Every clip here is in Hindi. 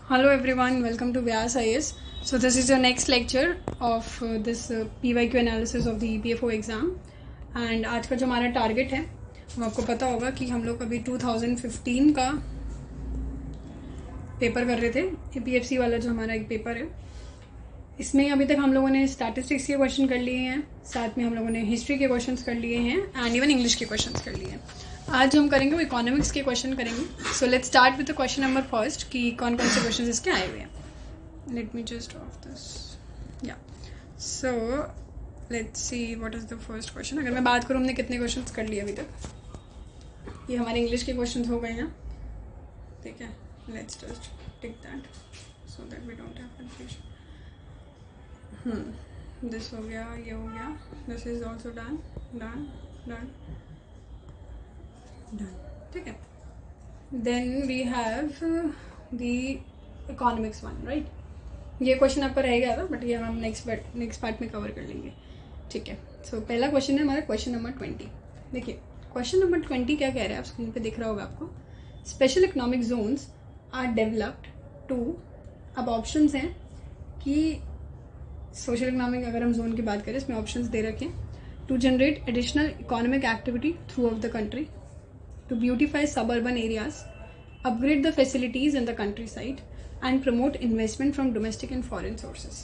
Hello everyone, welcome to Vyas IAS. So this is your next lecture of this PYQ analysis of the EPFO exam. And आज का जो हमारा टारगेट है वो आपको पता होगा कि हम लोग अभी 2015 का पेपर कर रहे थे, APFC वाला जो हमारा एक पेपर है. इसमें अभी तक हम लोगों ने स्टैटिस्टिक्स के क्वेश्चन कर लिए हैं, साथ में हम लोगों ने हिस्ट्री के क्वेश्चंस कर लिए हैं एंड इवन इंग्लिश के क्वेश्चंस कर लिए हैं. आज हम करेंगे वो इकोनॉमिक्स के क्वेश्चन करेंगे. So let's start with the question number first कि कौन कौन से क्वेश्चन इसके आए हुए हैं. Let me just off this. या so let's see what is the first question. अगर मैं बात करूँ हमने कितने क्वेश्चंस कर लिए अभी तक. ये हमारे इंग्लिश के क्वेश्चन हो गए हैं, ठीक है. Let's just tick that so that we don't have confusion. This हो गया, ये हो गया, this is also done done done done, ठीक है. Then we have the economics one, right. ये क्वेश्चन आपका रह गया था बट ये हम नेक्स्ट पार्ट में कवर कर लेंगे, ठीक है. सो पहला क्वेश्चन है हमारा क्वेश्चन नंबर 20. देखिए क्वेश्चन नंबर 20 क्या कह रहे हैं, आप स्क्रीन पे दिख रहा होगा आपको. Special economic zones are developed to. अब ऑप्शंस हैं कि सोशल इकोनॉमिक, अगर हम जोन की बात करें इसमें ऑप्शंस दे रखे हैं. To generate additional economic activity throughout the country, to beautify suburban areas, upgrade the facilities in the countryside, and promote investment from domestic and foreign sources.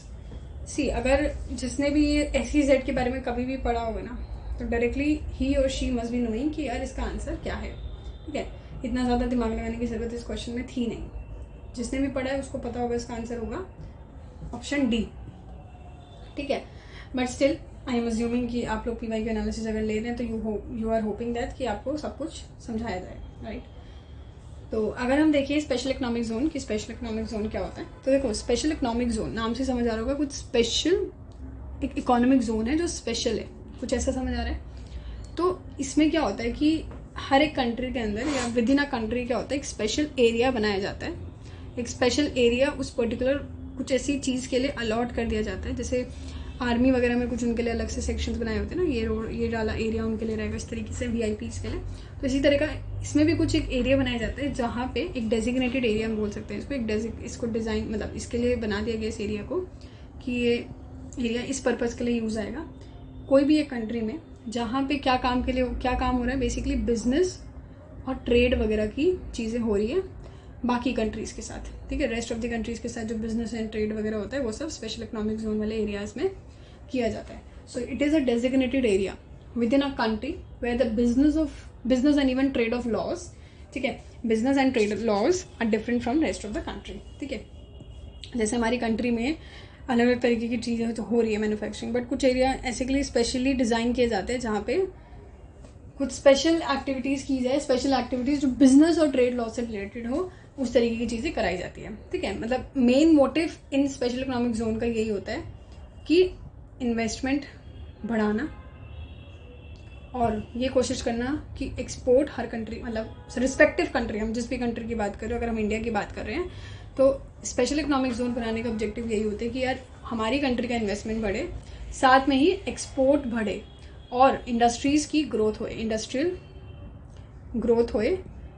See, अगर जिसने भी ये SEZ के बारे में कभी भी पढ़ा होगा ना, तो डायरेक्टली ही और शी मस्ट बी नोइंग कि यार इसका आंसर क्या है, ठीक है. इतना ज़्यादा दिमाग लगाने की ज़रूरत इस क्वेश्चन में थी नहीं. जिसने भी पढ़ा है उसको पता होगा इसका आंसर होगा ऑप्शन डी, ठीक है. But still I am assuming कि आप लोग PYQ एनालिसिस अगर ले रहे हैं तो यू आर होपिंग दैट कि आपको सब कुछ समझाया जाए, राइट. तो अगर हम देखिए स्पेशल इकोनॉमिक जोन की, स्पेशल इकोनॉमिक जोन क्या होता है, तो देखो स्पेशल इकोनॉमिक जोन नाम से समझ आ रहा होगा कुछ स्पेशल एक इकोनॉमिक जोन है जो स्पेशल है, कुछ ऐसा समझ आ रहा है. तो इसमें क्या होता है कि हर एक कंट्री के अंदर या विद इन अ कंट्री क्या होता है, एक स्पेशल एरिया बनाया जाता है. एक स्पेशल एरिया उस पर्टिकुलर कुछ ऐसी चीज़ के लिए अलॉट कर दिया जाता है. जैसे आर्मी वगैरह में कुछ उनके लिए अलग से सेक्शंस बनाए होते हैं ना, ये रोड ये वाला एरिया उनके लिए रहेगा इस तरीके से VIPs के लिए. तो इसी तरह का इसमें भी कुछ एक एरिया बनाया जाता है जहाँ पे एक डेजिग्नेटेड एरिया हम बोल सकते हैं इसको. इसको डिज़ाइन मतलब इसके लिए बना दिया गया इस एरिया को कि ये एरिया इस पर्पज़ के लिए यूज़ आएगा. कोई भी एक कंट्री में जहाँ पे क्या काम हो रहा है, बेसिकली बिजनेस और ट्रेड वगैरह की चीज़ें हो रही है बाकी कंट्रीज़ के साथ, ठीक है. रेस्ट ऑफ द कंट्रीज़ के साथ जो बिजनेस एंड ट्रेड वगैरह होता है वो सब स्पेशल इकोनॉमिक जोन वाले एरियाज़ में किया जाता है. So it is a designated area within a country where the business and even trade of laws, ठीक है. Business and trade laws are different from rest of the country, ठीक है. जैसे हमारी कंट्री में अलग अलग तरीके की चीज़ें तो हो रही है मैन्युफैक्चरिंग, बट कुछ एरिया ऐसे के लिए स्पेशली डिज़ाइन किए जाते हैं जहाँ पे कुछ स्पेशल एक्टिविटीज़ की जाए, स्पेशल एक्टिविटीज़ जो बिजनेस और ट्रेड लॉ से रिलेटेड हो, उस तरीके की चीज़ें कराई जाती है, ठीक है. मतलब मेन मोटिव इन स्पेशल इकोनॉमिक जोन का यही होता है कि इन्वेस्टमेंट बढ़ाना और ये कोशिश करना कि एक्सपोर्ट हर कंट्री, मतलब रिस्पेक्टिव कंट्री, हम जिस भी कंट्री की बात कर रहे हो, अगर हम इंडिया की बात कर रहे हैं तो स्पेशल इकोनॉमिक जोन बनाने का ऑब्जेक्टिव यही होता है कि यार हमारी कंट्री का इन्वेस्टमेंट बढ़े, साथ में ही एक्सपोर्ट बढ़े और इंडस्ट्रीज़ की ग्रोथ होए, इंडस्ट्रियल ग्रोथ होए,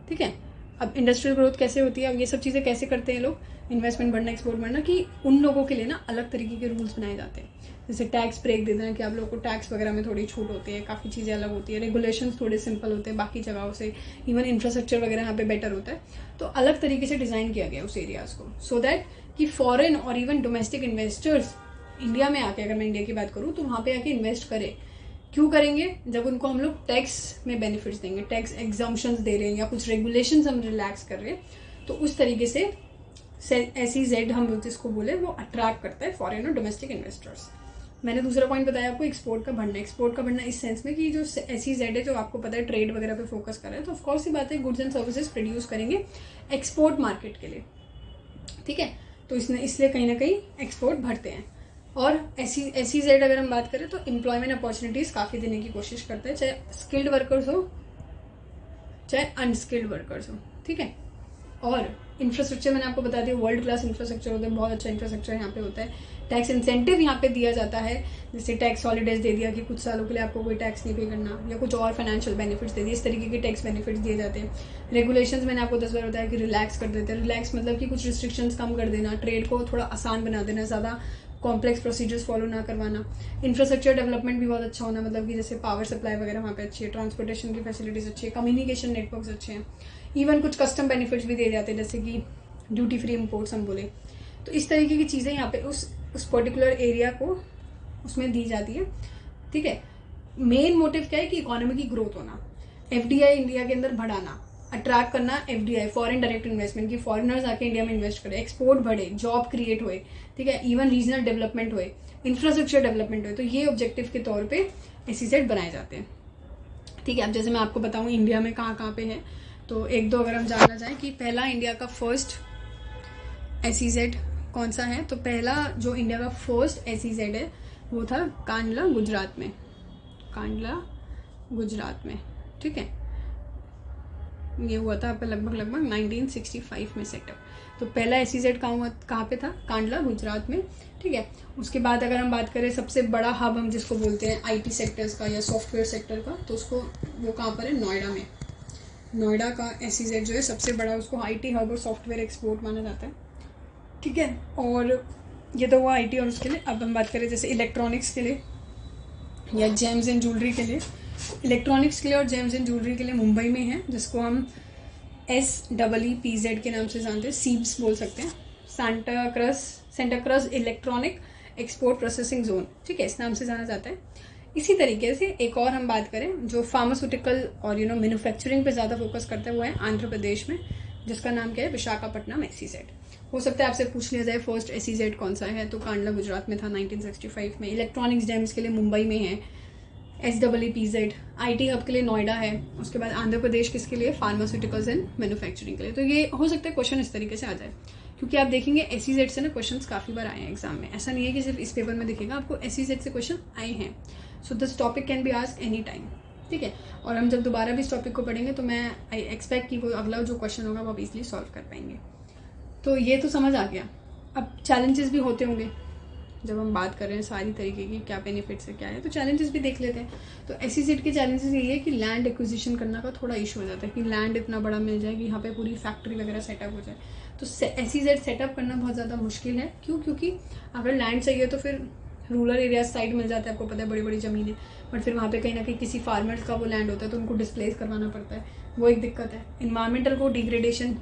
ठीक है. अब इंडस्ट्रियल ग्रोथ कैसे होती है, अब ये सब चीज़ें कैसे करते हैं लोग, इन्वेस्टमेंट बढ़ना, एक्सपोर्ट बढ़ना, कि उन लोगों के लिए ना अलग तरीके के रूल्स बनाए जाते हैं. जैसे टैक्स ब्रेक दे देना कि आप लोगों को टैक्स वगैरह में थोड़ी छूट होती है, काफ़ी चीज़ें अलग होती है, रेगुलेशंस थोड़े सिंपल होते हैं बाकी जगहों से, इवन इंफ्रास्ट्रक्चर वगैरह यहाँ पे बेटर होता है. तो अलग तरीके से डिज़ाइन किया गया उस एरियाज़ को, सो दैट कि फॉरेन और इवन डोमेस्टिक इन्वेस्टर्स इंडिया में आके, अगर मैं इंडिया की बात करूँ तो वहाँ पर आके इन्वेस्ट करें. क्यों करेंगे, जब उनको हम लोग टैक्स में बेनिफिट्स देंगे, टैक्स एग्जाम्पशंस दे रहे हैं या कुछ रेगुलेशंस हम रिलैक्स कर रहे हैं, तो उस तरीके से SEZ हम जिसको बोले वो अट्रैक्ट करता है फॉरेन और डोमेस्टिक इन्वेस्टर्स. मैंने दूसरा पॉइंट बताया आपको एक्सपोर्ट का बढ़ना. एक्सपोर्ट का बढ़ना इस सेंस में कि जो SEZ है जो आपको पता है ट्रेड वगैरह पे फोकस कर रहा है, तो ऑफकोर्स ही बात है गुड्स एंड सर्विसेज प्रोड्यूस करेंगे एक्सपोर्ट मार्केट के लिए, ठीक है. तो इसलिए कहीं ना कहीं एक्सपोर्ट बढ़ते हैं. और SEZ अगर हम बात करें तो एम्प्लॉयमेंट अपॉर्चुनिटीज़ काफ़ी देने की कोशिश करते हैं, चाहे स्किल्ड वर्कर्स हो चाहे अनस्किल्ड वर्कर्स हो, ठीक है. और इंफ्रास्ट्रक्चर मैंने आपको बता दिया, वर्ल्ड क्लास इंफ्रास्ट्रक्चर होता है, बहुत अच्छा इंफ्रास्ट्रक्चर यहाँ पे होता है। टैक्स इंसेंटिव यहाँ पे दिया जाता है, जैसे टैक्स हॉलीडेज दे दिया कि कुछ सालों के लिए आपको कोई टैक्स नहीं पे करना, या कुछ और फाइनेंशियल बेनिफिट्स दे दिए, इस तरीके के टैक्स बेनिफिट्स दिए जाते हैं। रेगुलेशंस मैंने आपको 10 बार बताया कि रिलैक्स कर देते हैं। रिलैक्स मतलब कि कुछ रिस्ट्रिक्शंस कम कर देना, ट्रेड को थोड़ा आसान बना देना, ज़्यादा कॉम्प्लेक्स प्रोसीजर्स फॉलो ना करवाना। इंफ्रास्ट्रक्चर डेवलपमेंट भी बहुत अच्छा होना, मतलब कि जैसे पावर सप्लाई वगैरह वहाँ पे अच्छी है, ट्रांसपोर्टेशन की फैसिलिटीज़ अच्छी है, कम्युनिकेशन नेटवर्क्स अच्छे हैं, इवन कुछ कस्टम बेनिफिट्स भी दिए जाते हैं, जैसे कि ड्यूटी फ्री इम्पोर्ट्स हम बोले। तो इस तरीके की चीज़ें यहाँ पे उस पर्टिकुलर एरिया को उसमें दी जाती है, ठीक है। मेन मोटिव क्या है कि इकोनॉमी की ग्रोथ होना, एफडीआई इंडिया के अंदर बढ़ाना, अट्रैक्ट करना एफडीआई, फॉरेन डायरेक्ट इन्वेस्टमेंट, की फॉरेनर्स आके इंडिया में इन्वेस्ट करें, एक्सपोर्ट बढ़े, जॉब क्रिएट होए, ठीक है, इवन रीजनल डेवलपमेंट होए, इंफ्रास्ट्रक्चर डेवलपमेंट होए। तो ये ऑब्जेक्टिव के तौर पे एसईजेड बनाए जाते हैं, ठीक है। अब जैसे मैं आपको बताऊँ इंडिया में कहाँ कहाँ पे है, तो एक दो अगर हम जानना चाहें कि पहला इंडिया का फर्स्ट एसईजेड कौन सा है, तो पहला जो इंडिया का फर्स्ट एसईजेड है वो था कांडला गुजरात में, कांडला गुजरात में, ठीक है। ये हुआ था आपका लगभग 1965 में सेटअप। तो पहला एसईजेड कहाँ पे था, कांडला गुजरात में, ठीक है। उसके बाद अगर हम बात करें सबसे बड़ा हब हम जिसको बोलते हैं आईटी सेक्टर्स का या सॉफ्टवेयर सेक्टर का, तो उसको वो कहाँ पर है, नोएडा में। नोएडा का एसईजेड जो है सबसे बड़ा, उसको आईटी हब और सॉफ्टवेयर एक्सपोर्ट माना जाता है, ठीक है। और ये तो हुआ आईटी और उसके लिए। अब हम बात करें जैसे इलेक्ट्रॉनिक्स के लिए या जेम्स एंड ज्वेलरी के लिए, इलेक्ट्रॉनिक्स के लिए और जेम्स एंड ज्वेलरी के लिए मुंबई में है, जिसको हम SEEPZ के नाम से जानते हैं, सीब्स बोल सकते हैं, Santa cruise electronic export processing zone, ठीक है, इस नाम से जाना जाता है। इसी तरीके से एक और हम बात करें जो फार्मास्यूटिकल और मैन्युफैक्चरिंग पे ज़्यादा फोकस करता है, वो है आंध्र प्रदेश में, जिसका नाम क्या है, विशाखापट्टनम एसईजेड। हो सकता है आपसे पूछ लिया जाए फर्स्ट एसईजेड कौन सा है, तो कांडला गुजरात में था 1965 में। इलेक्ट्रॉनिक्स जेम्स के लिए मुंबई में है SEEPZ, आईटी हब के लिए नोएडा है। उसके बाद आंध्र प्रदेश किसके लिए, फार्मास्यूटिकल्स एंड मैन्युफैक्चरिंग के लिए। तो ये हो सकता है क्वेश्चन इस तरीके से आ जाए, क्योंकि आप देखेंगे एसईजेड से ना क्वेश्चंस काफ़ी बार आए हैं एग्जाम में, ऐसा नहीं है कि सिर्फ इस पेपर में दिखेगा, आपको एसईजेड से क्वेश्चन आए हैं। So this topic can be asked any time, ठीक है। और हम जब दोबारा भी इस टॉपिक को पढ़ेंगे तो मैं आई एक्सपेक्ट कि वो अगला जो क्वेश्चन होगा वो आप इजीली सॉल्व कर पाएंगे। तो ये तो समझ आ गया। अब चैलेंजेस भी होते होंगे जब हम बात कर रहे हैं सारी तरीके की, क्या बेनिफिट्स है क्या है, तो चैलेंजेस भी देख लेते हैं। तो एसईजेड के चैलेंजेस यही है कि लैंड एक्विजिशन करना का थोड़ा इशू हो जाता है कि लैंड इतना बड़ा मिल जाए कि यहाँ पे पूरी फैक्ट्री वगैरह सेटअप हो जाए। तो एसईजेड सेटअप करना बहुत ज़्यादा मुश्किल है। क्यों? क्योंकि अगर लैंड चाहिए तो फिर रूरल एरिया साइड मिल जाता है, आपको पता है, बड़ी बड़ी ज़मीनें, बट फिर वहाँ पे कहीं ना कहीं किसी फार्मर्स का वो लैंड होता है तो उनको डिस्प्लेस करवाना पड़ता है, वो एक दिक्कत है। इन्वायरमेंटल को डिग्रेडेशन,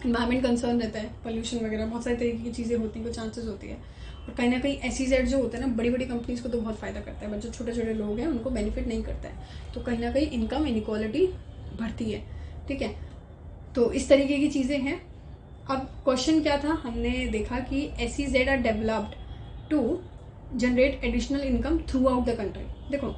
इन्वायरमेंट कंसर्न रहता है, पोल्यूशन वगैरह बहुत सारी तरीके की चीज़ें होती हैं, कोई चांसेस होती है। और कहीं ना कहीं एसईजेड जो होता है ना, बड़ी बड़ी कंपनीज को तो बहुत फ़ायदा करता है, बट जो छोटे छोटे लोग हैं उनको बेनिफिट नहीं करता है। तो कहीं ना कहीं इनकम इनइक्वालिटी बढ़ती है, ठीक है। तो इस तरीके की चीज़ें हैं। अब क्वेश्चन क्या था, हमने देखा कि SEZ are developed to generate additional income throughout the country. देखो,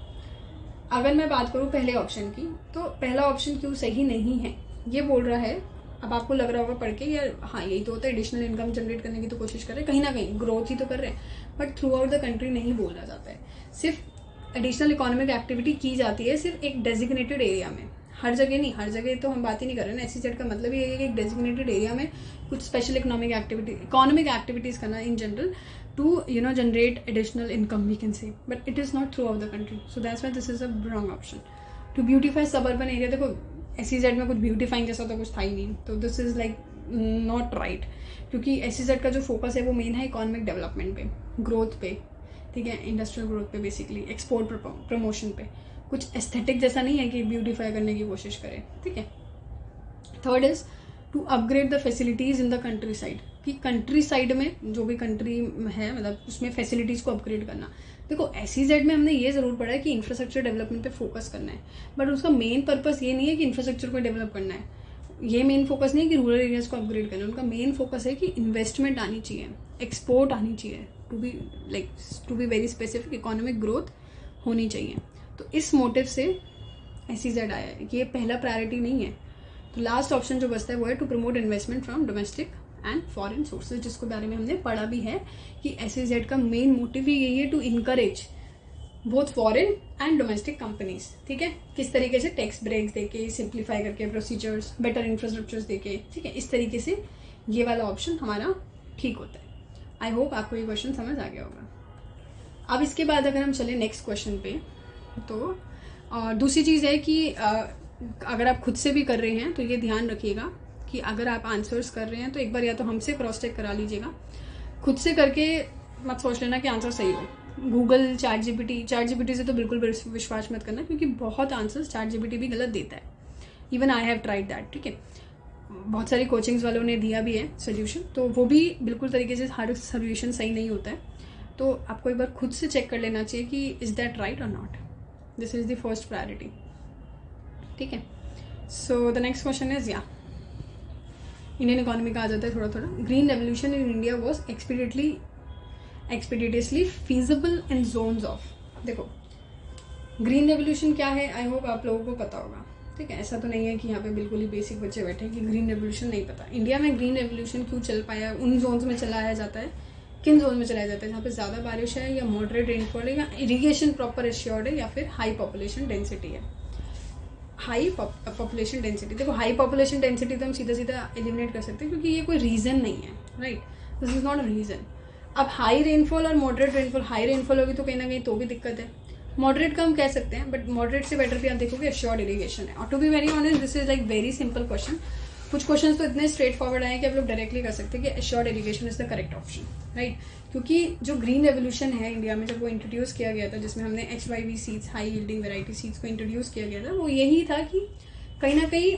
अगर मैं बात करूँ पहले ऑप्शन की, तो पहला ऑप्शन क्यों सही नहीं है, ये बोल रहा है। अब आपको लग रहा होगा पढ़ के यार हाँ यही तो होता है, एडिशनल इनकम जनरेट करने की तो कोशिश कर रहे हैं, कहीं ना कहीं ग्रोथ ही तो कर रहे हैं, but through out the country नहीं बोला जाता है। सिर्फ एडिशनल इकोनॉमिक एक्टिविटी की जाती है सिर्फ एक डेजिग्नेटेड एरिया में, हर जगह नहीं। हर जगह तो हम बात ही नहीं कर रहे ना, एसईजेड का मतलब ये है कि एक डेजिग्नेटेड एरिया में कुछ स्पेशल इकोनॉमिक एक्टिविटीज़ करना in general to generate additional income we can say, but it is not throughout the country. So that's why this is a wrong option. To beautify suburban area, देखो एसईजेड में कुछ ब्यूटीफाइंग जैसा तो कुछ था ही नहीं, तो this is like not right, क्योंकि एसईजेड का जो फोकस है वो मेन है इकोनॉमिक डेवलपमेंट पे, ग्रोथ पे, ठीक है, इंडस्ट्रियल ग्रोथ पे, बेसिकली एक्सपोर्ट प्रमोशन पे। कुछ एस्थेटिक जैसा नहीं है कि ब्यूटीफाई करने की कोशिश करें, ठीक है। Third is to upgrade the facilities in the country side, कि कंट्री साइड में जो भी कंट्री है मतलब उसमें फैसिलिटीज़ को अपग्रेड करना। देखो एसईजेड में हमने ये ज़रूर पढ़ा है कि इंफ्रास्ट्रक्चर डेवलपमेंट पे फोकस करना है, बट उसका मेन पर्पस ये नहीं है कि इंफ्रास्ट्रक्चर को डेवलप करना है, ये मेन फोकस नहीं है कि रूरल एरियाज़ को अपग्रेड करना है। उनका मेन फोकस है कि इन्वेस्टमेंट आनी चाहिए, एक्सपोर्ट आनी चाहिए, to be very specific, economic growth होनी चाहिए। तो इस मोटिव से एसईजेड आया है, ये पहला प्रायोरिटी नहीं है। तो लास्ट ऑप्शन जो बचता है वो है to promote investment from domestic and foreign sources, जिसके बारे में हमने पढ़ा भी है कि एसईजेड का मेन मोटिव ही यही है, to encourage both foreign and domestic companies, ठीक है, किस तरीके से टैक्स ब्रेक्स देके, सिंप्लीफाई करके प्रोसीजर्स, बेटर इंफ्रास्ट्रक्चर्स देके, ठीक है, इस तरीके से ये वाला ऑप्शन हमारा ठीक होता है। आई होप आपको ये क्वेश्चन समझ आ गया होगा। अब इसके बाद अगर हम चले नेक्स्ट क्वेश्चन पे, तो दूसरी चीज़ है कि अगर आप खुद से भी कर रहे हैं तो ये ध्यान रखिएगा कि अगर आप आंसर्स कर रहे हैं तो एक बार या तो हमसे क्रॉस चेक करा लीजिएगा, खुद से करके मत सोच लेना कि आंसर सही हो। गूगल, चैट जीपीटी से तो बिल्कुल विश्वास मत करना, क्योंकि बहुत आंसर्स चैट जीपीटी भी गलत देता है। Even I have tried that, ठीक है, बहुत सारी कोचिंग्स वालों ने दिया भी है सोल्यूशन, तो वो भी बिल्कुल तरीके से हर सोल्यूशन सही नहीं होता है। तो आपको एक बार खुद से चेक कर लेना चाहिए कि इज दैट राइट और not. This is the first priority, ठीक है। So the next question is, या इंडियन इकोनॉमी का आ जाता है थोड़ा। Green revolution in India was expeditiously feasible in zones of. देखो ग्रीन रेवोल्यूशन क्या है, आई होप आप लोगों को पता होगा, ठीक है। ऐसा तो नहीं है कि यहाँ पे बिल्कुल ही बेसिक बच्चे बैठे कि ग्रीन रेवोल्यूशन नहीं पता। इंडिया में ग्रीन रेवोल्यूशन क्यों चल पाया, उन जोन्स में चलाया जाता है, किन जोन में चलाया जाता है जहाँ पे ज़्यादा बारिश है, या मॉडरेट रेनफॉल है, या इरीगेशन प्रॉपर एश्योर्ड है, या फिर हाई पॉपुलेशन डेंसिटी है। हाई पॉपुलेशन डेंसिटी, देखो हाई पॉपुलेशन डेंसिटी तो हम सीधा सीधा एलिमिनेट कर सकते हैं, क्योंकि ये कोई रीज़न नहीं है, right, this is not a reason. अब हाई रेनफॉल और मॉडरेट रेनफॉल, हाई रेनफॉल होगी तो कहीं ना कहीं तो भी दिक्कत है, मॉडरेट का हम कह सकते हैं, बट मॉडरेट से बेटर भी आप देखोगे एश्योर्ड इरीगेशन है। और to be very honest this is like very simple question. कुछ क्वेश्चंस तो इतने स्ट्रेट फॉरवर्ड आए कि आप लोग डायरेक्टली कर सकते हैं कि assured irrigation is the correct option, right. क्योंकि जो ग्रीन रेवोल्यूशन है इंडिया में, जब वो इंट्रोड्यूस किया गया था, जिसमें हमने HYV seeds, high yielding variety seeds को इंट्रोड्यूस किया गया था, वो यही था कि कहीं ना कहीं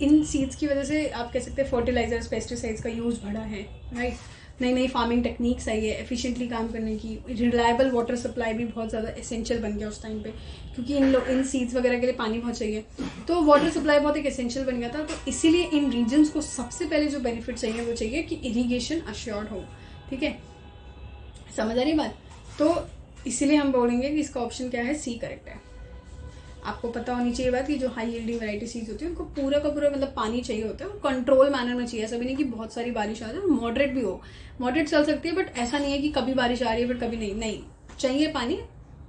इन सीड्स की वजह से आप कह सकते हैं फर्टिलाइजर्स, पेस्टिसाइड्स का यूज़ बढ़ा है, राइट। नई नई फार्मिंग टेक्निक्स आई है एफिशिएंटली काम करने की, रिलायबल वाटर सप्लाई भी बहुत ज़्यादा एसेंशियल बन गया उस टाइम पे, क्योंकि इन सीड्स वगैरह के लिए पानी बहुत चाहिए, तो वाटर सप्लाई बहुत एक एसेंशियल बन गया था। तो इसीलिए इन रीजन्स को सबसे पहले जो बेनिफिट चाहिए वो चाहिए कि इरीगेशन अश्योर्ड हो, ठीक है, समझ आ रही बात। तो इसीलिए हम बोलेंगे कि इसका ऑप्शन क्या है, सी करेक्ट है। आपको पता होनी चाहिए बात कि जो हाई यील्डिंग वैरायटी सीड्स होती है उनको पूरा का पूरा मतलब पानी चाहिए होता है, कंट्रोल मैनर में चाहिए। ऐसा भी नहीं कि बहुत सारी बारिश आ जाए, मॉडरेट भी हो, मॉडरेट चल सकती है, बट ऐसा नहीं है कि कभी बारिश आ रही है फिर कभी नहीं चाहिए पानी,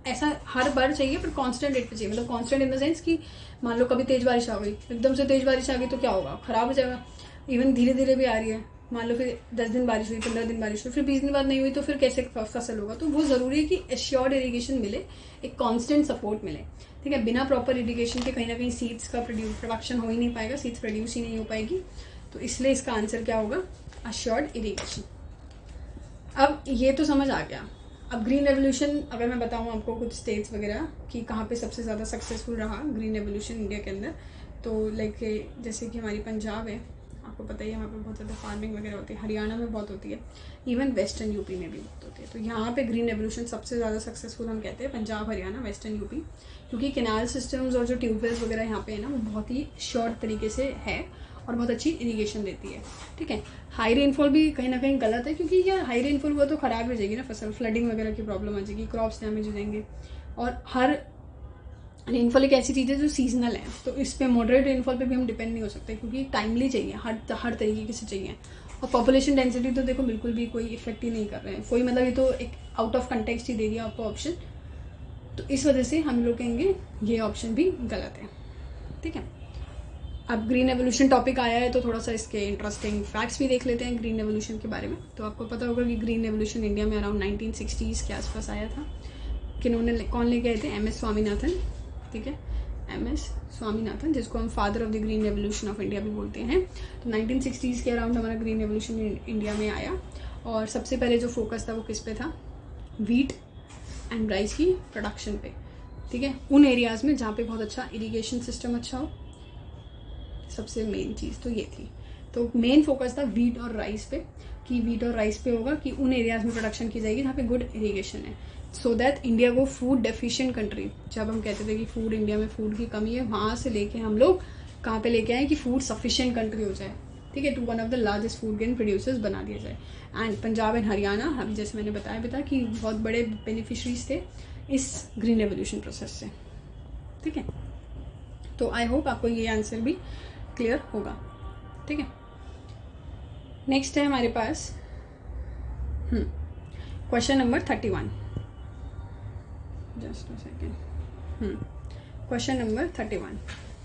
ऐसा हर बार चाहिए, पर कांस्टेंट रेट पे चाहिए। मतलब कांस्टेंट इन द सेंस कि मान लो कभी तेज बारिश आ गई, एकदम से तेज बारिश आ गई तो क्या होगा, खराब हो जाएगा। इवन धीरे धीरे भी आ रही है, मान लो फिर 10 दिन बारिश हुई, 15 दिन बारिश हुई, फिर 20 दिन बाद नहीं हुई, तो फिर कैसे फसल होगा। तो वो जरूरी है कि एश्योर्ड इरीगेशन मिले, एक कांस्टेंट सपोर्ट मिले, ठीक है। बिना प्रॉपर इरीगेशन के कहीं ना कहीं सीड्स का प्रोडक्शन हो ही नहीं पाएगा, सीड्स प्रोड्यूस ही नहीं हो पाएगी। तो इसलिए इसका आंसर क्या होगा, एश्योर्ड इरीगेशन। अब ये तो समझ आ गया। अब ग्रीन रेवोल्यूशन अगर मैं बताऊँ आपको कुछ स्टेट्स वगैरह कि कहाँ पे सबसे ज़्यादा सक्सेसफुल रहा ग्रीन रेवोल्यूशन इंडिया के अंदर, तो लाइक जैसे कि हमारी पंजाब है, आपको पता ही है, यहाँ पे बहुत ज़्यादा फार्मिंग वगैरह होती है, हरियाणा में बहुत होती है, इवन वेस्टर्न यूपी में भी बहुत होती है। तो यहाँ पे ग्रीन रेवोल्यूशन सबसे ज़्यादा सक्सेसफुल हम कहते हैं पंजाब, हरियाणा, वेस्टर्न यूपी, क्योंकि कैनाल सिस्टम्स और जो ट्यूबवेल्स वगैरह यहाँ पे है ना, वो बहुत ही शॉर्ट तरीके से है और बहुत अच्छी इरीगेशन देती है, ठीक है। हाई रेनफॉल भी कहीं ना कहीं गलत है, क्योंकि यार हाई रेनफॉल हुआ तो ख़राब हो जाएगी ना फसल, फ्लडिंग वगैरह की प्रॉब्लम आ जाएगी, क्रॉप्स डैमेज हो जाएंगे। और हर रेनफॉल एक ऐसी चीज़ है जो सीजनल है, तो इस पे मॉडरेट रेनफॉल पे भी हम डिपेंड नहीं हो सकते, क्योंकि टाइमली चाहिए, हर तरीके से चाहिए। और पॉपुलेशन डेंसिटी तो देखो बिल्कुल भी कोई इफेक्ट ही नहीं कर रहे हैं कोई, मतलब ये तो एक आउट ऑफ कंटेक्स्ट ही दे दिया आपको ऑप्शन। तो इस वजह से हम लोग कहेंगे ये ऑप्शन भी गलत है, ठीक है। अब ग्रीन रेवोल्यूशन टॉपिक आया है तो थोड़ा सा इसके इंटरेस्टिंग फैक्ट्स भी देख लेते हैं ग्रीन रेवोल्यूशन के बारे में। तो आपको पता होगा कि ग्रीन रेवोल्यूशन इंडिया में अराउंड 1960s के आसपास आया था। कौन लेके आए थे, MS स्वामीनाथन, ठीक है, MS स्वामीनाथन, जिसको हम father of the green revolution of India भी बोलते हैं। तो 1960s के अराउंड हमारा ग्रीन रेवोल्यूशन इंडिया में आया, और सबसे पहले जो फोकस था वो किस पे था, व्हीट एंड राइस की प्रोडक्शन पे, ठीक है, उन एरियाज़ में जहाँ पे बहुत अच्छा इरीगेशन सिस्टम अच्छा हो। सबसे मेन चीज़ तो ये थी। तो मेन फोकस था व्हीट और राइस पे, कि व्हीट और राइस पे होगा कि उन एरियाज़ में प्रोडक्शन की जाएगी जहाँ पे गुड इरीगेशन है, सो दैट इंडिया को फूड डेफिशिएंट कंट्री, जब हम कहते थे कि फूड इंडिया में फूड की कमी है, वहाँ से लेके हम लोग कहाँ पे लेके आए कि फूड सफिशिएंट कंट्री हो जाए, ठीक है, to one of the largest food grain producers बना दिया जाए। एंड पंजाब एंड हरियाणा, हम जैसे मैंने बताया कि बहुत बड़े बेनिफिशरीज थे इस ग्रीन रेवोल्यूशन प्रोसेस से, ठीक है। तो आई होप आपको ये आंसर भी क्लियर होगा, ठीक है। नेक्स्ट है हमारे पास question number 31। Just a second. Question number 31.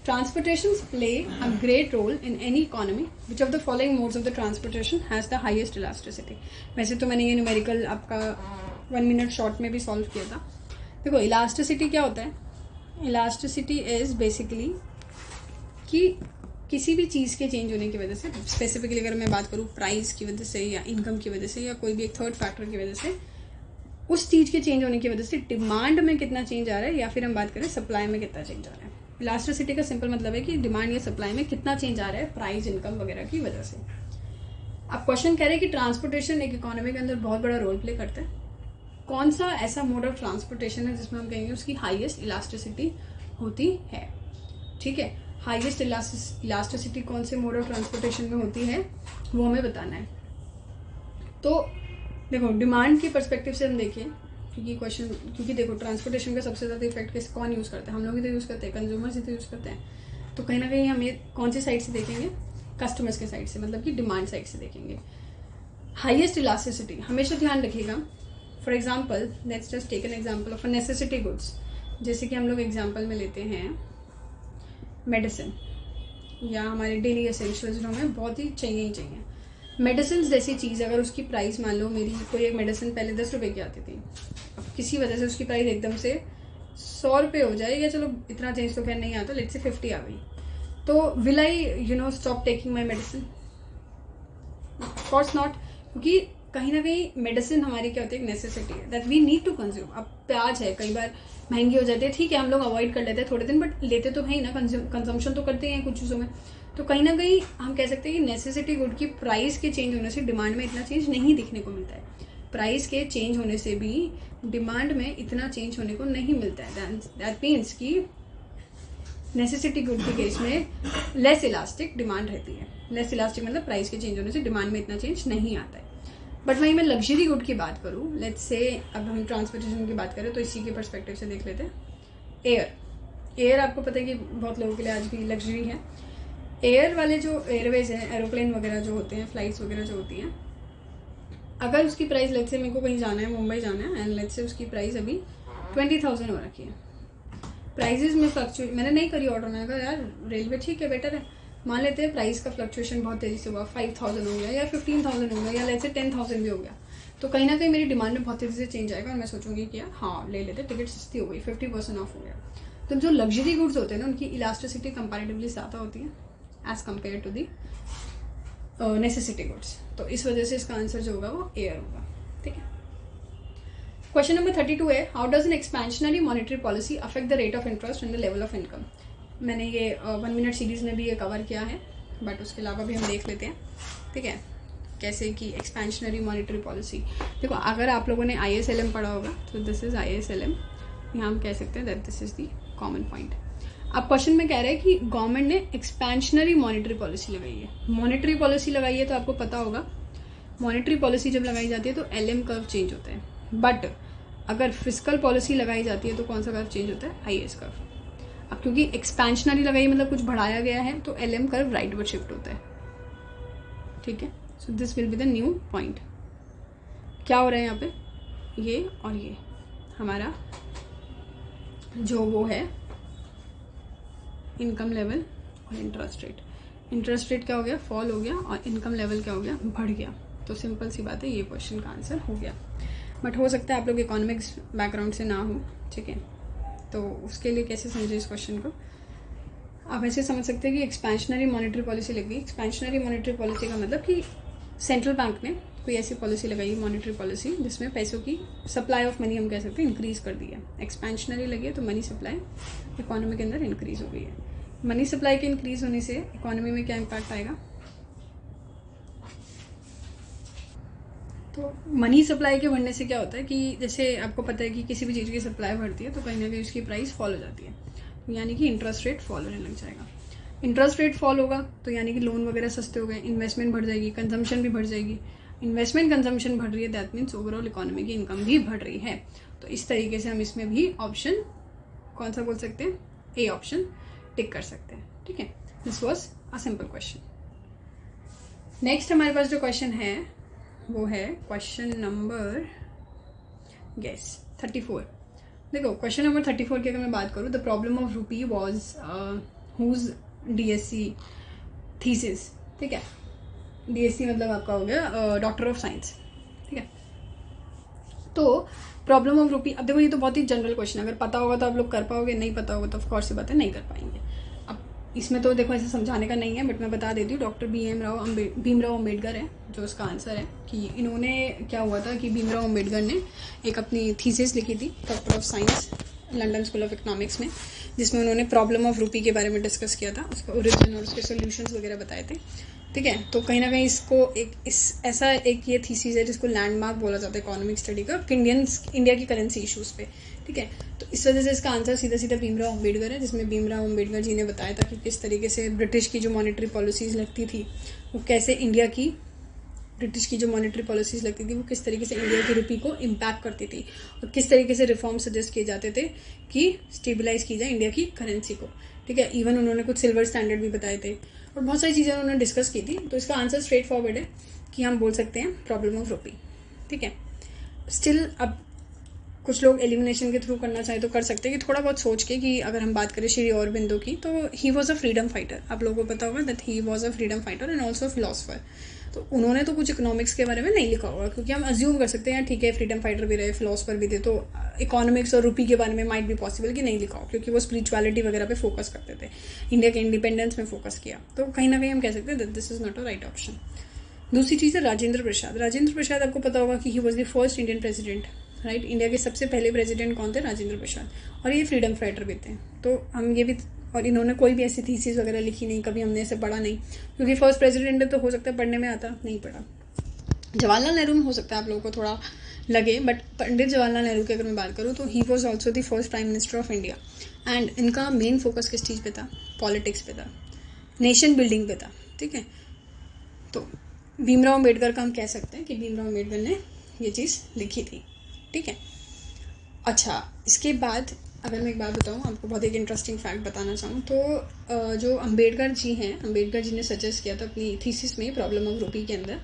Transportations play a great role in any economy. Which of the following modes of the transportation has the highest elasticity? वैसे तो मैंने ये न्यूमेरिकल आपका 1 मिनट शॉर्ट में भी सॉल्व किया था. देखो इलास्टिसिटी क्या होता है. इलास्टिसिटी इज बेसिकली कि किसी भी चीज़ के चेंज होने की वजह से, स्पेसिफिकली अगर मैं बात करूँ प्राइस की वजह से या इनकम की वजह से या कोई भी एक थर्ड फैक्टर की वजह से, उस चीज़ के चेंज होने की वजह से डिमांड में कितना चेंज आ रहा है या फिर हम बात करें सप्लाई में कितना चेंज आ रहा है. इलास्टिसिटी का सिंपल मतलब है कि डिमांड या सप्लाई में कितना चेंज आ रहा है प्राइस इनकम वगैरह की वजह से. अब क्वेश्चन कह रहे हैं कि ट्रांसपोर्टेशन एक इकोनॉमी के अंदर बहुत बड़ा रोल प्ले करता है. कौन सा ऐसा मोड ऑफ ट्रांसपोर्टेशन है जिसमें हम कहेंगे उसकी हाईएस्ट इलास्टिसिटी होती है. ठीक है, हाईएस्ट इलास्टिसिटी कौन से मोड ऑफ ट्रांसपोर्टेशन में होती है वो हमें बताना है. तो देखो डिमांड के पर्सपेक्टिव से हम देखें क्योंकि देखो ट्रांसपोर्टेशन का सबसे ज़्यादा इफेक्ट कौन यूज़ करता है. हम लोग ही तो यूज़ करते हैं, कंज्यूमर्स ही तो यूज़ करते हैं. तो कहीं ना कहीं हम ये कौन सी साइड से देखेंगे, कस्टमर्स के साइड से, मतलब कि डिमांड साइड से देखेंगे. हाईएस्ट इलास्टिसिटी हमेशा ध्यान रखिएगा. For example let's just take an example of a necessity goods. जैसे कि हम लोग एग्जाम्पल में लेते हैं मेडिसिन या हमारे डेली एसेंशियल्स जो हमें बहुत ही चाहिए. मेडिसिन जैसी चीज़ अगर उसकी प्राइस मान लो मेरी कोई एक मेडिसिन पहले 10 रुपये की आती थी, अब किसी वजह से उसकी प्राइस एकदम से 100 रुपये हो जाए, या चलो इतना चेंज तो खैर नहीं आता, लेट्स से 50 आ गई, तो will I stop taking my medicine? Of course not, क्योंकि कहीं ना कहीं मेडिसिन हमारी क्या होती है, एक नेसेसिटी है that we need to consume. अब प्याज है, कई बार महंगी हो जाती है, ठीक है हम लोग अवॉइड कर लेते हैं थोड़े दिन, बट लेते तो है ही ना, कंजम्पशन तो करते हैं कुछ चीज़ों में. तो कहीं ना कहीं हम कह सकते हैं कि नेसेसिटी गुड की प्राइस के चेंज होने से डिमांड में इतना चेंज नहीं दिखने को मिलता है. प्राइस के चेंज होने से भी डिमांड में इतना चेंज होने को नहीं मिलता है. दैट मीन्स कि नेसेसिटी गुड के केस में लेस इलास्टिक डिमांड रहती है. लेस इलास्टिक मतलब प्राइस के चेंज होने से डिमांड में इतना चेंज नहीं आता है. बट वहीं मैं लग्जरी गुड की बात करूँ, लेट्स से अब हम ट्रांसपोर्टेशन की बात करें तो इसी के पर्सपेक्टिव से देख लेते हैं. एयर आपको पता है कि बहुत लोगों के लिए आज भी लग्जरी है. एयर वाले जो एयरवेज हैं, एरोप्लेन वगैरह जो होते हैं, फ्लाइट्स वगैरह जो होती हैं, अगर उसकी प्राइस लेट्स से मेरे को कहीं जाना है, मुंबई जाना है, एंड लेट्स से उसकी प्राइस अभी 20,000 हो रखी है. प्राइजेज में फ्लक्चुएट मैंने नहीं करी ऑर्डर, मैंने कहा यार रेलवे ठीक है बेटर है, मान लेते हैं प्राइस का फ्लक्चुएशन बहुत तेज़ी से हुआ, 5,000 हो गया या 15,000 हो गया या लेट्स से 10,000 भी हो गया, तो कहीं ना कहीं मेरी डिमांड में बहुत तेज़ी से चेंज आएगा और मैं सोचूंगी कि यार हाँ ले लेते, टिकट सस्ती हो गई, 50% ऑफ हो गया. तो जो लग्जरी गुड्स होते हैं ना उनकी इलास्टिसिटी कंपैरेटिवली ज़्यादा होती है as compare to the necessity goods. तो इस वजह से इसका आंसर जो होगा वो एयर होगा. ठीक है. क्वेश्चन नंबर 32 है, how does N expansionary monetary policy affect the rate of interest and the level of income. मैंने ये 1 मिनट सीरीज में भी ये कवर किया है, बट उसके अलावा भी हम देख लेते हैं. ठीक है, कैसे कि एक्सपेंशनरी मॉनेटरी पॉलिसी. देखो अगर आप लोगों ने ISLM पढ़ा होगा तो दिस इज ISLM. यहाँ हम कह सकते हैं that this is the common point. अब क्वेश्चन में कह रहे हैं कि गवर्नमेंट ने एक्सपेंशनरी मॉनेटरी पॉलिसी लगाई है. मॉनेटरी पॉलिसी लगाई है तो आपको पता होगा मॉनेटरी पॉलिसी जब लगाई जाती है तो LM कर्व चेंज होता है, बट अगर फिस्कल पॉलिसी लगाई जाती है तो कौन सा कर्व चेंज होता है, IS कर्व. अब क्योंकि एक्सपेंशनरी लगाई मतलब कुछ बढ़ाया गया है तो LM कर्व राइटवर्ड शिफ्ट होता है. ठीक है, so this will be the new point. क्या हो रहा है यहाँ पे, ये और ये हमारा जो वो है इनकम लेवल और इंटरेस्ट रेट. इंटरेस्ट रेट क्या हो गया, फॉल हो गया, और इनकम लेवल क्या हो गया, बढ़ गया. तो सिंपल सी बात है, ये क्वेश्चन का आंसर हो गया. बट हो सकता है आप लोग इकोनॉमिक्स बैकग्राउंड से ना हो. ठीक है, तो उसके लिए कैसे समझे इस क्वेश्चन को, आप ऐसे समझ सकते हैं कि एक्सपेंशनरी मॉनेटरी पॉलिसी लगी. एक्सपेंशनरी मॉनेटरी पॉलिसी का मतलब कि सेंट्रल बैंक ने कोई ऐसी पॉलिसी लगाई, मॉनेटरी पॉलिसी, जिसमें पैसों की सप्लाई ऑफ मनी हम कह सकते हैं इंक्रीज कर दी है. एक्सपेंशनरी लगी है तो मनी सप्लाई इकोनॉमी के अंदर इंक्रीज हो गई है. मनी सप्लाई के इंक्रीज होने से इकोनॉमी में क्या इम्पैक्ट आएगा, तो मनी सप्लाई के बढ़ने से क्या होता है कि जैसे आपको पता है कि किसी भी चीज़ की सप्लाई बढ़ती है तो कहीं ना कहीं उसकी प्राइस फॉल हो जाती है, तो यानी कि इंटरेस्ट रेट फॉल होने लग जाएगा. इंटरेस्ट रेट फॉल होगा तो यानी कि लोन वगैरह सस्ते हो गए, इन्वेस्टमेंट बढ़ जाएगी, कंजम्पशन भी बढ़ जाएगी. इन्वेस्टमेंट कंजम्पशन बढ़ रही है, दैट मीन्स ओवरऑल इकोनॉमी की इनकम भी बढ़ रही है. तो इस तरीके से हम इसमें भी ऑप्शन कौन सा बोल सकते हैं, ए ऑप्शन टिक कर सकते हैं. ठीक है, this was a simple question. Next हमारे पास जो क्वेश्चन है वो है क्वेश्चन नंबर 34. देखो क्वेश्चन नंबर 34 की अगर मैं बात करूँ, the problem of rupee was whose DSc thesis, ठीक है। DSc मतलब आपका हो गया डॉक्टर ऑफ साइंस, ठीक है। तो प्रॉब्लम ऑफ रूपी, अब देखो ये तो बहुत ही जनरल क्वेश्चन है, अगर पता होगा तो आप लोग कर पाओगे, नहीं पता होगा तो ऑफकोर्स ये बातें नहीं कर पाएंगे। अब इसमें तो देखो ऐसे समझाने का नहीं है, बट मैं बता देती हूँ। डॉक्टर भीमराव अम्बेडकर है जो उसका आंसर है, कि इन्होंने क्या हुआ था कि भीमराव अम्बेडकर ने एक अपनी थीसिस लिखी थी doctor of science London school of economics में, जिसमें उन्होंने प्रॉब्लम ऑफ रूपी के बारे में डिस्कस किया था, उसका ओरिजिन और उसके सोल्यूशंस वगैरह बताए थे, ठीक है। तो कहीं ना कहीं इसको ऐसा एक ये थीसिस है जिसको लैंडमार्क बोला जाता है इकोनॉमिक स्टडी का, इंडिया की करेंसी इशूज़ पे, ठीक है। तो इस वजह से इसका आंसर सीधा सीधा भीमराव अम्बेडकर है, जिसमें भीमराव अम्बेडकर जी ने बताया था कि किस तरीके से ब्रिटिश की जो मॉनेटरी पॉलिसीज़ लगती थी वो कैसे ब्रिटिश की जो मॉनेटरी पॉलिसीज़ लगती थी वो किस तरीके से इंडिया की रुपी को इम्पैक्ट करती थी, और किस तरीके से रिफॉर्म सजेस्ट किए जाते थे कि स्टेबलाइज की जाए इंडिया की करेंसी को, ठीक है। इवन उन्होंने कुछ सिल्वर स्टैंडर्ड भी बताए थे और बहुत सारी चीज़ें उन्होंने डिस्कस की थी। तो इसका आंसर स्ट्रेट फॉरवर्ड है कि हम बोल सकते हैं प्रॉब्लम ऑफ रूपी, ठीक है। स्टिल अब कुछ लोग एलिमिनेशन के थ्रू करना चाहे तो कर सकते हैं, कि थोड़ा बहुत सोच के, कि अगर हम बात करें श्री अरबिंदो की, तो he was a freedom fighter, आप लोगों को पता होगा that he was a freedom fighter and also philosopher. तो उन्होंने तो कुछ इकोनॉमिक्स के बारे में नहीं लिखा होगा, क्योंकि हम अज्यूम कर सकते हैं ठीक है फ्रीडम फाइटर भी रहे, फिलोसफर भी थे, तो इकोनॉमिक्स और रूपी के बारे में माइट भी पॉसिबल कि नहीं लिखा हो, क्योंकि वो स्पिरिचुअलिटी वगैरह पे फोकस करते थे, इंडिया के इंडिपेंडेंस में फोकस किया। तो कहीं ना कहीं हम कह सकते हैं that this is not a right option. दूसरी चीज़ है राजेंद्र प्रसाद। राजेंद्र प्रसाद आपको पता होगा कि he was the first Indian president, right. India के सबसे पहले प्रेसिडेंट कौन थे? राजेंद्र प्रसाद, और ये फ्रीडम फाइटर भी थे। तो हम ये भी, और इन्होंने कोई भी ऐसी थीसिस वगैरह लिखी नहीं, कभी हमने ऐसे पढ़ा नहीं, क्योंकि फर्स्ट प्रेसिडेंट है तो हो सकता है पढ़ने में आता, नहीं पढ़ा। जवाहरलाल नेहरू में हो सकता है आप लोगों को थोड़ा लगे, बट पंडित जवाहरलाल नेहरू की अगर मैं बात करूँ तो he was also the first prime minister of India, and इनका मेन फोकस किस चीज़ पे था? पॉलिटिक्स पे था, नेशन बिल्डिंग पे था, ठीक है। तो भीमराव अम्बेडकर का हम कह सकते हैं कि भीमराव अम्बेडकर ने ये चीज़ लिखी थी, ठीक है। अच्छा, इसके बाद अगर मैं एक बात बताऊँ आपको, बहुत एक इंटरेस्टिंग फैक्ट बताना चाहूँ तो जो अम्बेडकर जी हैं, अम्बेडकर जी ने सजेस्ट किया था अपनी थीसिस में प्रॉब्लम ऑफ रूपी के अंदर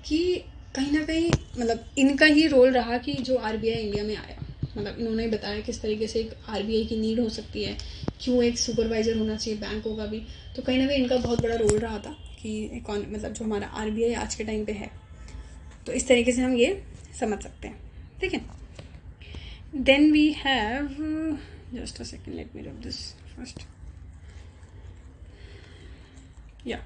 कि कहीं ना कहीं मतलब इनका ही रोल रहा कि जो RBI इंडिया में आया, मतलब इन्होंने बताया किस तरीके से एक RBI की नीड हो सकती है, क्यों एक सुपरवाइज़र होना चाहिए बैंकों का भी। तो कहीं ना कहीं इनका बहुत बड़ा रोल रहा था कि मतलब जो हमारा RBI आज के टाइम पे है, तो इस तरीके से हम ये समझ सकते हैं, ठीक है। Then we have just a second, let me rub this first, या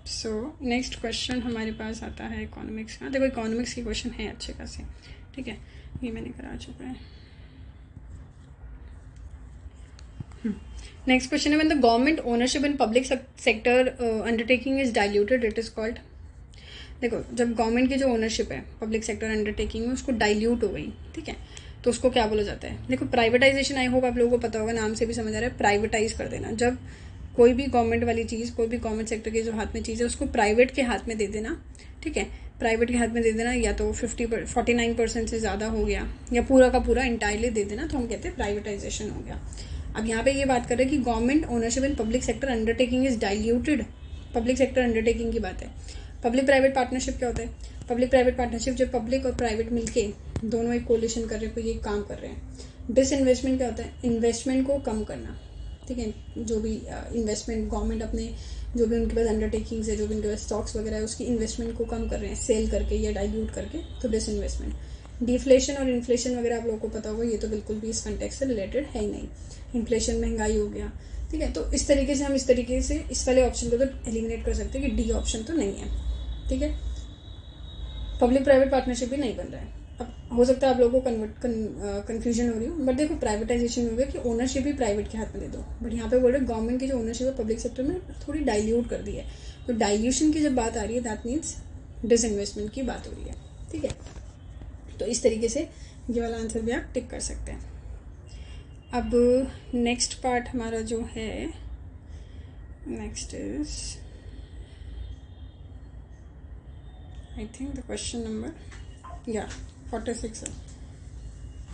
सो नेक्स्ट क्वेश्चन हमारे पास आता है इकोनॉमिक्स का। देखो इकोनॉमिक्स के क्वेश्चन हैं अच्छे खासे, ठीक है, ये मैंने करा चुका है। नेक्स्ट क्वेश्चन है, when the government ownership in public sector undertaking is diluted it is called. देखो जब गवर्नमेंट की जो ओनरशिप है पब्लिक सेक्टर अंडरटेकिंग में उसको डाइल्यूट हो गई, ठीक है, तो उसको क्या बोला जाता है? देखो प्राइवेटाइजेशन, आई होप आप लोगों को पता होगा, नाम से भी समझ आ रहा है, प्राइवेटाइज कर देना। जब कोई भी गवर्नमेंट वाली चीज़, कोई भी गवर्नमेंट सेक्टर के जो हाथ में चीज़ है उसको प्राइवेट के हाथ में दे देना, ठीक है, प्राइवेट के हाथ में दे देना, या तो 49% से ज़्यादा हो गया, या पूरा का पूरा इंटायरली दे देना, तो हम कहते हैं प्राइवेटाइजेशन हो गया। अब यहाँ पे ये बात कर रहे हैं कि government ownership in public sector undertaking is diluted, public sector undertaking की बात है। पब्लिक प्राइवेट पार्टनरशिप क्या होता है? पब्लिक प्राइवेट पार्टनरशिप जब पब्लिक और प्राइवेट मिलके दोनों एक कोलिशन कर रहे हैं, कोई एक काम कर रहे हैं। डिसइन्वेस्टमेंट क्या होता है? इन्वेस्टमेंट को कम करना, ठीक है, जो भी इन्वेस्टमेंट गवर्नमेंट अपने जो भी उनके पास अंडरटेकिंग्स है, जो भी उनके पास स्टॉक्स वगैरह है, उसकी इन्वेस्टमेंट को कम कर रहे हैं सेल करके या डाइल्यूट करके, तो डिसइन्वेस्टमेंट। डिफ्लेशन और इन्फ्लेशन वगैरह आप लोगों को पता होगा, ये तो बिल्कुल भी इस कंटेक्स्ट से रिलेटेड है ही नहीं। इन्फ्लेशन महंगाई हो गया, ठीक है। तो इस तरीके से हम इस वाले ऑप्शन को तो एलिमिनेट कर सकते हैं कि डी ऑप्शन तो नहीं है, ठीक है। पब्लिक प्राइवेट पार्टनरशिप भी नहीं बन रहा है। अब हो सकता है आप लोगों को कन्फ्यूजन हो रही हो, बट देखो प्राइवेटाइजेशन हो गया कि ओनरशिप भी प्राइवेट के हाथ में दे दो, बट यहाँ पे बोल रहे गवर्नमेंट की जो ओनरशिप है पब्लिक सेक्टर में थोड़ी डाइल्यूट कर दी है। तो डाइल्यूशन की जब बात आ रही है दैट मीन्स डिसइन्वेस्टमेंट की बात हो रही है, ठीक है। तो इस तरीके से ये वाला आंसर भी आप टिक कर सकते हैं। अब नेक्स्ट पार्ट हमारा जो है, next is I think the question number 46 है।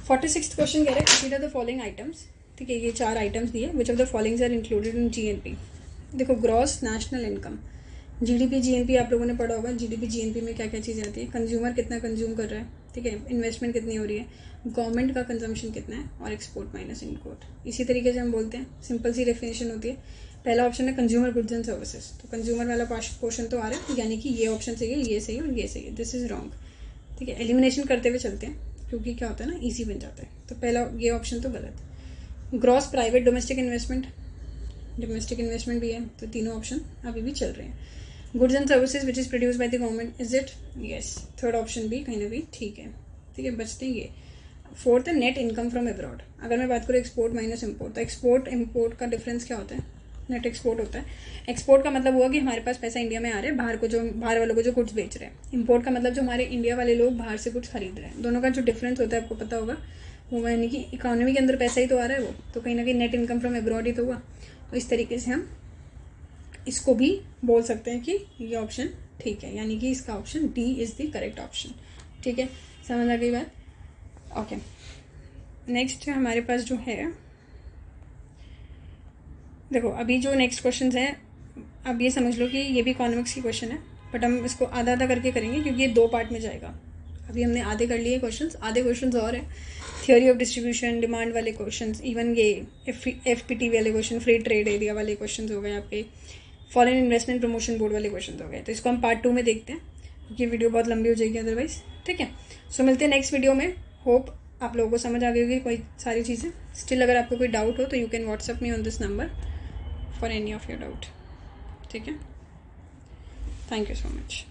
46th क्वेश्चन कह रहे हैं कंसीडर द फॉलोइंग आइटम्स, ठीक है, ये 4 आइटम्स दिए, which of the followings are included in GNP। देखो gross national income, GDP GNP आप लोगों ने पढ़ा होगा, GDP GNP में क्या क्या चीज़ें आती है? कंज्यूमर कितना कंज्यूम कर रहा है, ठीक है, इन्वेस्टमेंट कितनी हो रही है, गवर्नमेंट का कंजम्पशन कितना है, और एक्सपोर्ट माइनस इम्पोर्ट। इसी तरीके से हम बोलते हैं, सिंपल सी डेफिनेशन होती है। पहला ऑप्शन है कंज्यूमर गुड्स एंड सर्विसेज, तो कंज्यूमर वाला पोर्शन तो आ रहा है, यानी कि ये ऑप्शन सही है, ये सही है और ये सही है, दिस इज रॉन्ग। ठीक है, एलिमिनेशन करते हुए चलते हैं, क्योंकि क्या होता है ना, ईजी बन जाता है। तो पहला ये ऑप्शन तो गलत। ग्रॉस प्राइवेट डोमेस्टिक इन्वेस्टमेंट भी है, तो तीनों ऑप्शन अभी भी चल रहे हैं। Goods and services which is produce by the government, is it, yes, third option भी कहीं ना कहीं ठीक है। ठीक है, बचते हैं ये। फोर्थ है नेट इनकम फ्रॉम अब्रॉड। अगर मैं बात करूँ एक्सपोर्ट माइनस इम्पोर्ट, तो एक्सपोर्ट इम्पोर्ट का डिफरेंस क्या होता है, नेट एक्सपोर्ट होता है। एक्सपोर्ट का मतलब हुआ कि हमारे पास पैसा इंडिया में आ रहा है, बाहर वालों को जो गुड्स बेच रहे हैं। इम्पोर्ट का मतलब जो हमारे इंडिया वाले लोग बाहर से कुछ खरीद रहे हैं। दोनों का जो डिफरेंस होता है आपको पता होगा, वो यानी कि इकोनॉमी के अंदर पैसा ही तो आ रहा है, वो तो कहीं ना कहीं नेट इनकम फ्रॉम अब्रॉड ही तो हुआ। तो इस तरीके से हम इसको भी बोल सकते हैं कि ये ऑप्शन ठीक है, यानी कि इसका option D is the correct option. ठीक है, समझ आ गई बात? ओके, नेक्स्ट हमारे पास जो है, देखो अभी जो नेक्स्ट क्वेश्चन है, अब ये समझ लो कि ये भी इकोनॉमिक्स की क्वेश्चन है, बट हम इसको आधा आधा करके करेंगे क्योंकि ये 2 पार्ट में जाएगा। अभी हमने आधे कर लिए क्वेश्चंस, आधे क्वेश्चंस और हैं, थ्योरी ऑफ डिस्ट्रीब्यूशन, डिमांड वाले क्वेश्चंस, इवन ये FPT वाले क्वेश्चन, फ्री ट्रेड एरिया वाले क्वेश्चंस हो गए, आपके फॉरेन इन्वेस्टमेंट प्रमोशन बोर्ड वाले क्वेश्चन हो गए। तो इसको हम पार्ट 2 में देखते हैं, क्योंकि वीडियो बहुत लंबी हो जाएगी अदरवाइज। ठीक है, सो मिलते हैं नेक्स्ट वीडियो में। होप आप लोगों को समझ आ गई होगी कोई सारी चीज़ें। स्टिल अगर आपको कोई डाउट हो तो you can WhatsApp me on this number for any of your doubt. ठीक है, थैंक यू सो मच।